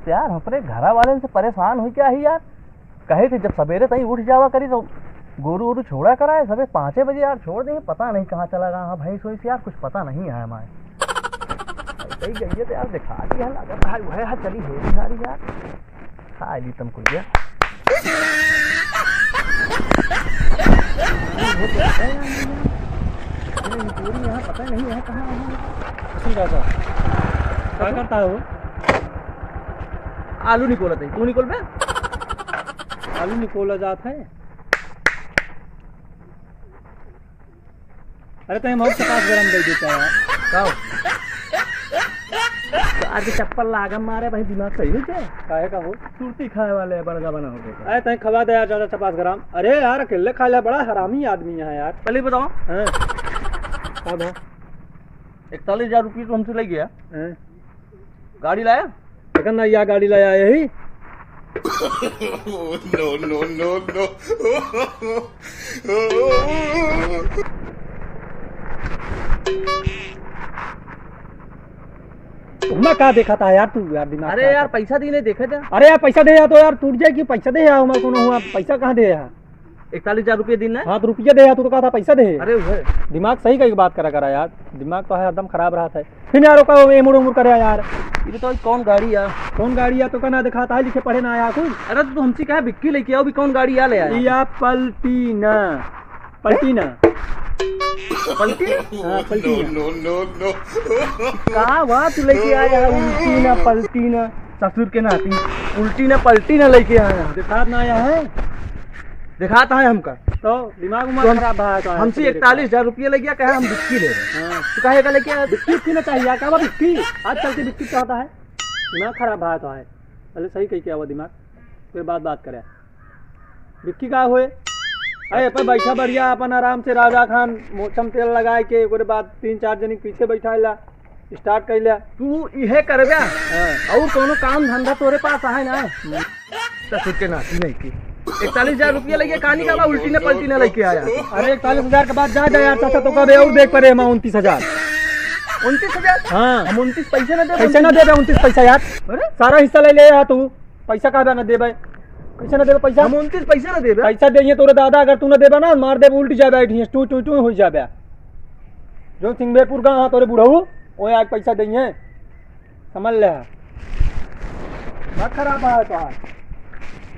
यार अपने घर वाले से परेशान हुई क्या ही यार। कहे थे जब सवेरे तई उठ जावा करी तो गोरू वोरू छोड़ा कराए सवेरे 5 बजे यार छोड़ देंगे, पता नहीं कहाँ चला गया। हाँ भाई सोई से यार कुछ पता नहीं है हमारे कहीं गई है तो यार दिखा दी है लगा भाई वह है चली है सारी यार खा ली तुमको गया यहाँ पता नहीं है कहाँ क्या करता है वो? आलू निकोला थे तू निकोल बे आलू निकोला जाता है। अरे तो बहुत चपास गरम दे देता है यार आज चप्पल लागम मारे भाई दिमाग सही है क्या काहे का हो? सुरती खाए वाले बड़गा बना हो गया। अरे तय खवा दे यार ज्यादा चपास गरम। अरे यार अकेले खा लिया, बड़ा हरामी आदमी है यार। पहले बताओ हैं कब है? 41,000 रुपये तो हमसे ले गया। हैं गाड़ी लाया लेकिन ना यह गाड़ी लाया यही मैं क्या देखा था यार तू यार दिमाग। अरे यार पैसा दी नहीं देखे थे। अरे यार पैसा दे या तो यार टूट जाए कि पैसा दे यार हमारे को हुआ पैसा कहाँ दे यार 41,000 रुपये दिन है। हाँ तो रुपया दे यार तू तो कहा था पैसा दे। अरे वो दिमाग सही का बात करा यार, दिमाग तो है एकदम खराब रहा था। फिर यार का एमुड़ उमुड़ करे यार। ये तो कौन गाड़ी यार कौन गाड़ी या तो कहना दिखाता है लिखे पढ़े ना आया कुछ। अरे तो हमसे कहा बिक्की लेके आओ भी कौन गाड़ी आ ले आया या पलटीना पलटीना पलटी हाँ पलटीना कहा वहाँ तू लेके आया उल्टी ना पलटी ना ससुर के नाती उल्टी ना पलटी ना लेके आया दिखा ना आया है दिखाता है हमका तो दिमाग उमाग खराब है तो हमसे 41,000 रुपये लग गया कहे हम बिक्की ले रहे हाँ तो कहेगा लेके आया बिक्की पीना चाहिए क्या बिक्की आजकल की बिक्की चाहता है दिमाग खराब है तो है पहले सही कही क्या हुआ दिमाग फिर बात करे बिक्की का हुए। अरे पर बैठा बढ़िया अपन आराम से राजा खान मौसम तेल लगाए के एक बाद 3-4 जन पीछे बैठा ला स्टार्ट कर लिया तू इहे कर गया और कोनो काम धंधा तोरे पास है ना ससुर के नाती नहीं की 41,000 रुपये लगे कहानी का उल्टी ने पलटी ने लेके आया। अरे 41,000 के बाद जा यार चाचा तो कब और देख पड़े 29,000 हाँ हम 29 पैसे ना दे 29 पैसा यार सारा हिस्सा ले यार तू पैसा कहा ना दे कैसे ना दे पैसा हम 29 पैसे ना दे पैसा दे तोरे दादा अगर तू ना देबा ना मार दे उल्टी जाए बैठी टू टू टू हो जाए जो सिंगेपुर गाँव तोरे बुढ़ऊ वो आज पैसा देंगे समझ ले खराब है तो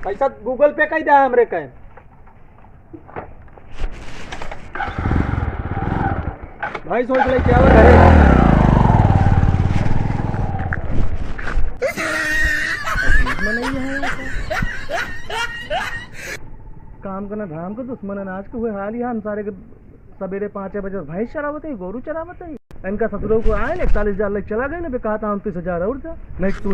पैसा गूगल पे कही दे हमरे कहे भाई सोच ले क्या घरे नहीं है काम करना धाम को दुश्मन अनाज को हुए हाल ही हम सारे के सवेरे 5 बजे भैंस चरावत है गोरू चरावत है इनका ससुरों को आए 41,000 लग चला गए ना कहा था 29,000 और था नहीं तू